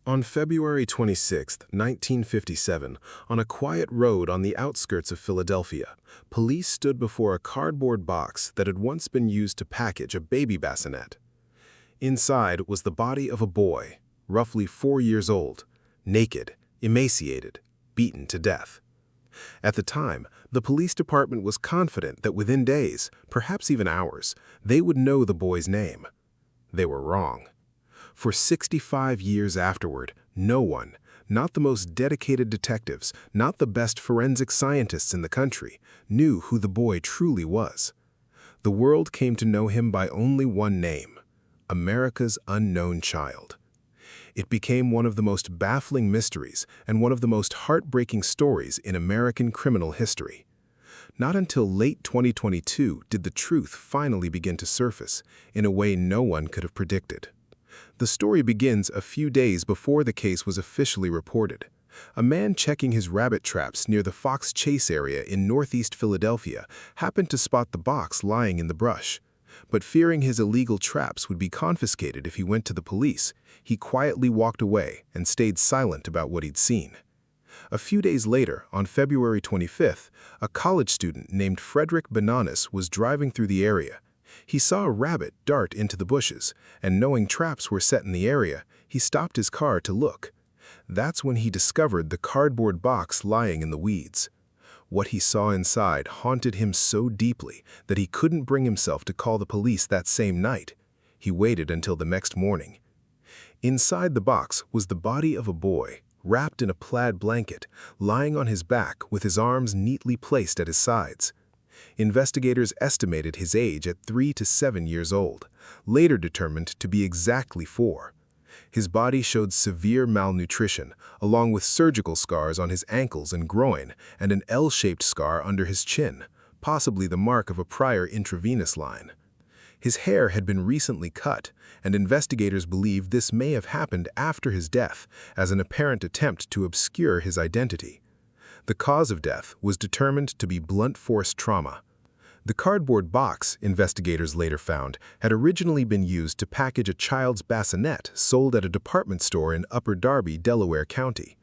On February 26, 1957, on a quiet road on the outskirts of Philadelphia, police stood before a cardboard box that had once been used to package a baby bassinet. Inside was the body of a boy, roughly 4 years old, naked, emaciated, beaten to death. At the time, the police department was confident that within days, perhaps even hours, they would know the boy's name. They were wrong. For 65 years afterward, no one, not the most dedicated detectives, not the best forensic scientists in the country, knew who the boy truly was. The world came to know him by only one name: America's unknown child. It became one of the most baffling mysteries and one of the most heartbreaking stories in American criminal history. Not until late 2022 did the truth finally begin to surface in a way no one could have predicted. The story begins a few days before the case was officially reported. A man checking his rabbit traps near the Fox Chase area in northeast Philadelphia happened to spot the box lying in the brush. But fearing his illegal traps would be confiscated if he went to the police, he quietly walked away and stayed silent about what he'd seen. A few days later, on February 25th, a college student named Frederick Bananas was driving through the area. He saw a rabbit dart into the bushes, and knowing traps were set in the area, he stopped his car to look. That's when he discovered the cardboard box lying in the weeds. What he saw inside haunted him so deeply that he couldn't bring himself to call the police that same night. He waited until the next morning. Inside the box was the body of a boy, wrapped in a plaid blanket, lying on his back with his arms neatly placed at his sides. Investigators estimated his age at 3 to 7 years old, later determined to be exactly 4. His body showed severe malnutrition, along with surgical scars on his ankles and groin and an L-shaped scar under his chin, possibly the mark of a prior intravenous line. His hair had been recently cut, and investigators believe this may have happened after his death as an apparent attempt to obscure his identity. The cause of death was determined to be blunt force trauma. The cardboard box, investigators later found, had originally been used to package a child's bassinet sold at a department store in Upper Darby, Delaware County.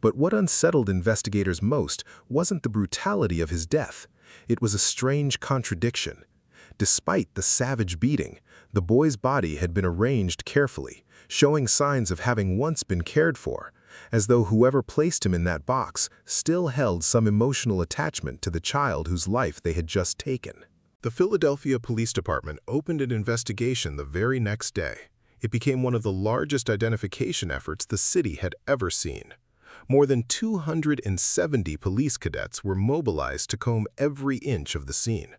But what unsettled investigators most wasn't the brutality of his death. It was a strange contradiction. Despite the savage beating, the boy's body had been arranged carefully, showing signs of having once been cared for, as though whoever placed him in that box still held some emotional attachment to the child whose life they had just taken. The Philadelphia Police Department opened an investigation the very next day. It became one of the largest identification efforts the city had ever seen. More than 270 police cadets were mobilized to comb every inch of the scene.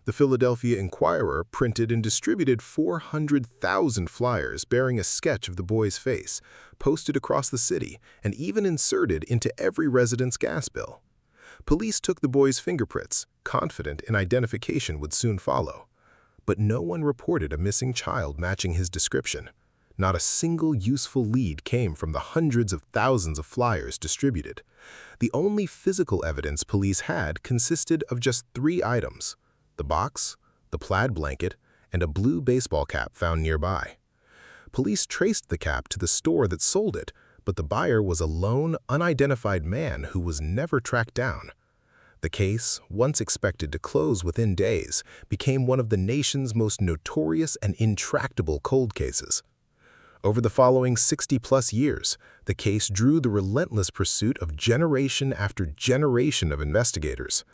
The Philadelphia Inquirer printed and distributed 400,000 flyers bearing a sketch of the boy's face, posted across the city, and even inserted into every resident's gas bill. Police took the boy's fingerprints, confident an identification would soon follow. But no one reported a missing child matching his description. Not a single useful lead came from the hundreds of thousands of flyers distributed. The only physical evidence police had consisted of just 3 items: the box, the plaid blanket, and a blue baseball cap found nearby. Police traced the cap to the store that sold it, but the buyer was a lone, unidentified man who was never tracked down. The case, once expected to close within days, became one of the nation's most notorious and intractable cold cases. Over the following 60-plus years, the case drew the relentless pursuit of generation after generation of investigators.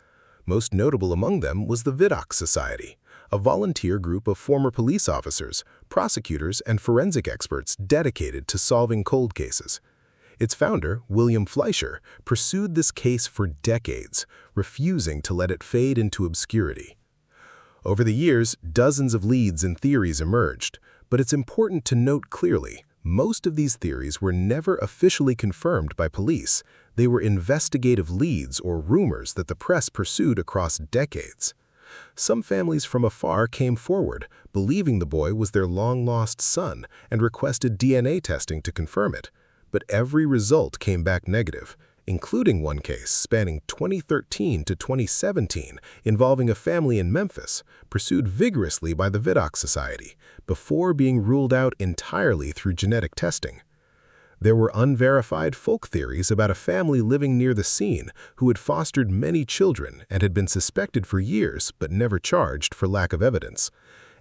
Most notable among them was the Vidocq Society, a volunteer group of former police officers, prosecutors, and forensic experts dedicated to solving cold cases. Its founder, William Fleischer, pursued this case for decades, refusing to let it fade into obscurity. Over the years, dozens of leads and theories emerged, but it's important to note clearly, most of these theories were never officially confirmed by police. They were investigative leads or rumors that the press pursued across decades. Some families from afar came forward, believing the boy was their long-lost son, and requested DNA testing to confirm it. But every result came back negative, including one case spanning 2013 to 2017 involving a family in Memphis, pursued vigorously by the Vidocq Society, before being ruled out entirely through genetic testing. There were unverified folk theories about a family living near the scene who had fostered many children and had been suspected for years but never charged for lack of evidence.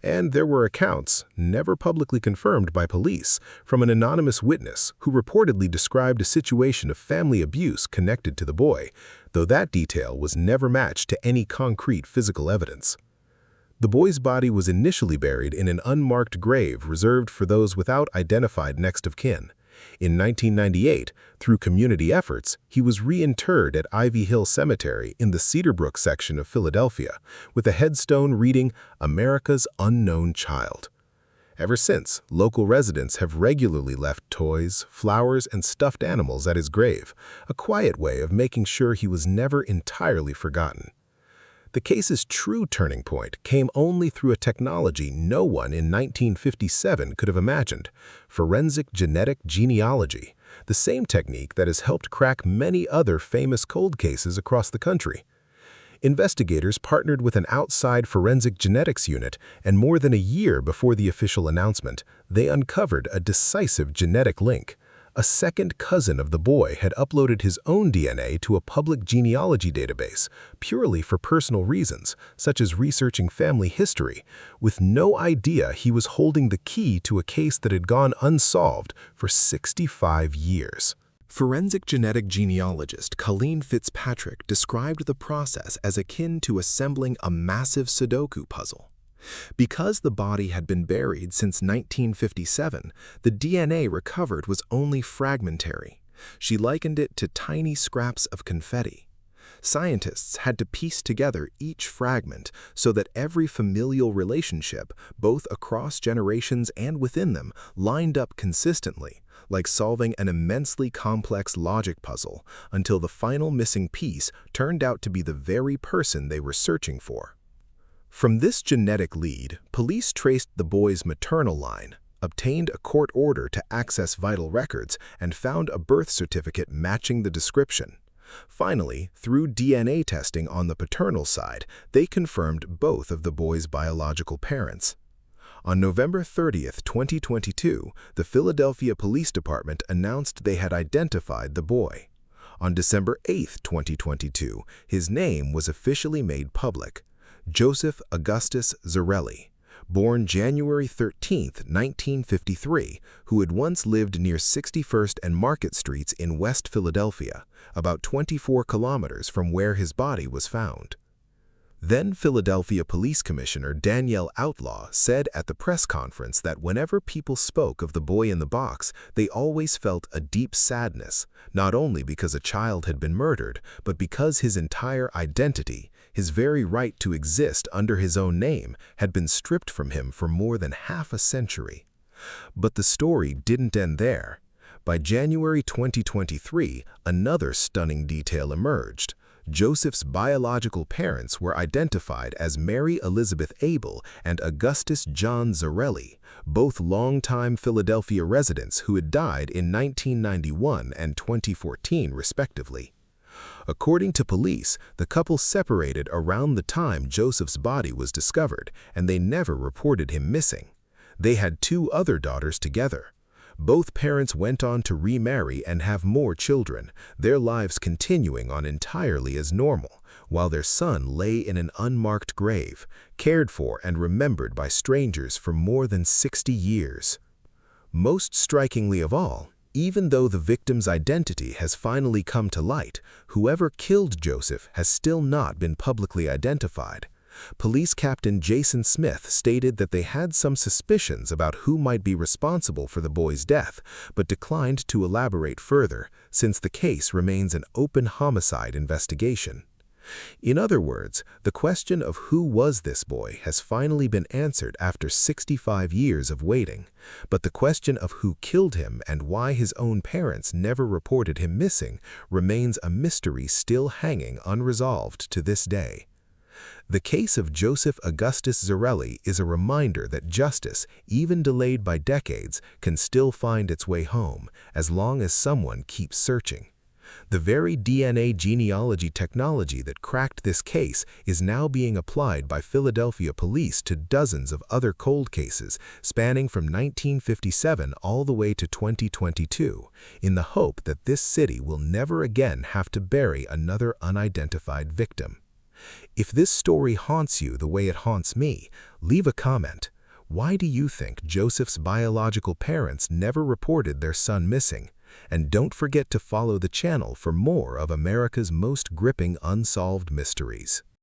And there were accounts, never publicly confirmed by police, from an anonymous witness who reportedly described a situation of family abuse connected to the boy, though that detail was never matched to any concrete physical evidence. The boy's body was initially buried in an unmarked grave reserved for those without identified next of kin. In 1998, through community efforts, he was reinterred at Ivy Hill Cemetery in the Cedarbrook section of Philadelphia, with a headstone reading, "America's Unknown Child." Ever since, local residents have regularly left toys, flowers, and stuffed animals at his grave, a quiet way of making sure he was never entirely forgotten. The case's true turning point came only through a technology no one in 1957 could have imagined: forensic genetic genealogy, the same technique that has helped crack many other famous cold cases across the country. Investigators partnered with an outside forensic genetics unit, and more than a year before the official announcement, they uncovered a decisive genetic link. A second cousin of the boy had uploaded his own DNA to a public genealogy database, purely for personal reasons, such as researching family history, with no idea he was holding the key to a case that had gone unsolved for 65 years. Forensic genetic genealogist Colleen Fitzpatrick described the process as akin to assembling a massive Sudoku puzzle. Because the body had been buried since 1957, the DNA recovered was only fragmentary. She likened it to tiny scraps of confetti. Scientists had to piece together each fragment so that every familial relationship, both across generations and within them, lined up consistently, like solving an immensely complex logic puzzle, until the final missing piece turned out to be the very person they were searching for. From this genetic lead, police traced the boy's maternal line, obtained a court order to access vital records, and found a birth certificate matching the description. Finally, through DNA testing on the paternal side, they confirmed both of the boy's biological parents. On November 30, 2022, the Philadelphia Police Department announced they had identified the boy. On December 8, 2022, his name was officially made public: Joseph Augustus Zarelli, born January 13, 1953, who had once lived near 61st and Market Streets in West Philadelphia, about 24 kilometers from where his body was found. Then Philadelphia Police Commissioner Danielle Outlaw said at the press conference that whenever people spoke of the boy in the box, they always felt a deep sadness, not only because a child had been murdered, but because his entire identity, his very right to exist under his own name, had been stripped from him for more than half a century. But the story didn't end there. By January 2023, another stunning detail emerged. Joseph's biological parents were identified as Mary Elizabeth Abel and Augustus John Zarelli, both longtime Philadelphia residents who had died in 1991 and 2014, respectively. According to police, the couple separated around the time Joseph's body was discovered, and they never reported him missing. They had two other daughters together. Both parents went on to remarry and have more children, their lives continuing on entirely as normal, while their son lay in an unmarked grave, cared for and remembered by strangers for more than 60 years. Most strikingly of all, even though the victim's identity has finally come to light, whoever killed Joseph has still not been publicly identified. Police Captain Jason Smith stated that they had some suspicions about who might be responsible for the boy's death, but declined to elaborate further, since the case remains an open homicide investigation. In other words, the question of who was this boy has finally been answered after 65 years of waiting, but the question of who killed him and why his own parents never reported him missing remains a mystery still hanging unresolved to this day. The case of Joseph Augustus Zarelli is a reminder that justice, even delayed by decades, can still find its way home, as long as someone keeps searching. The very DNA genealogy technology that cracked this case is now being applied by Philadelphia police to dozens of other cold cases spanning from 1957 all the way to 2022, in the hope that this city will never again have to bury another unidentified victim. If this story haunts you the way it haunts me, leave a comment. Why do you think Joseph's biological parents never reported their son missing? And don't forget to follow the channel for more of America's most gripping unsolved mysteries.